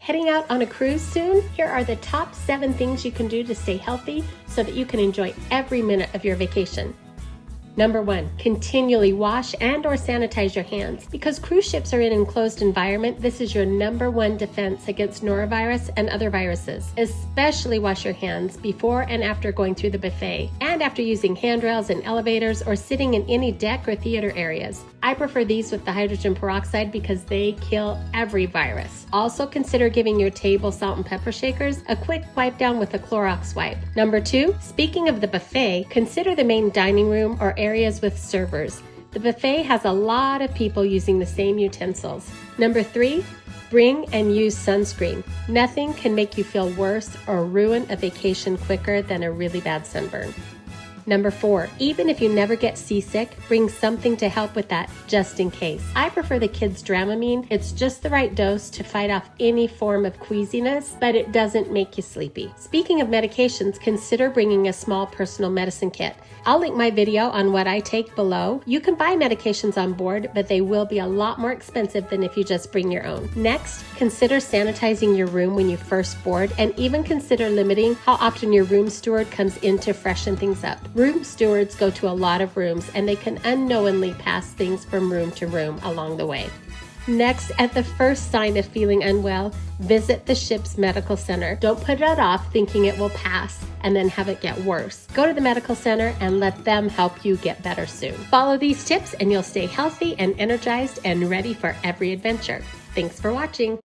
Heading out on a cruise soon? Here are the top 7 things you can do to stay healthy so that you can enjoy every minute of your vacation. Number 1, continually wash and or sanitize your hands. Because cruise ships are in an enclosed environment, this is your number 1 defense against norovirus and other viruses. Especially wash your hands before and after going through the buffet, and after using handrails in elevators or sitting in any deck or theater areas. I prefer these with the hydrogen peroxide because they kill every virus. Also consider giving your table salt and pepper shakers a quick wipe down with a Clorox wipe. Number 2, speaking of the buffet, consider the main dining room or areas with servers. The buffet has a lot of people using the same utensils. Number 3, bring and use sunscreen. Nothing can make you feel worse or ruin a vacation quicker than a really bad sunburn. Number 4, even if you never get seasick, bring something to help with that just in case. I prefer the kids' Dramamine. It's just the right dose to fight off any form of queasiness, but it doesn't make you sleepy. Speaking of medications, consider bringing a small personal medicine kit. I'll link my video on what I take below. You can buy medications on board, but they will be a lot more expensive than if you just bring your own. Next, consider sanitizing your room when you first board, and even consider limiting how often your room steward comes in to freshen things up. Room stewards go to a lot of rooms, and they can unknowingly pass things from room to room along the way. Next, at the first sign of feeling unwell, visit the ship's medical center. Don't put it off thinking it will pass and then have it get worse. Go to the medical center and let them help you get better soon. Follow these tips and you'll stay healthy and energized and ready for every adventure. Thanks for watching.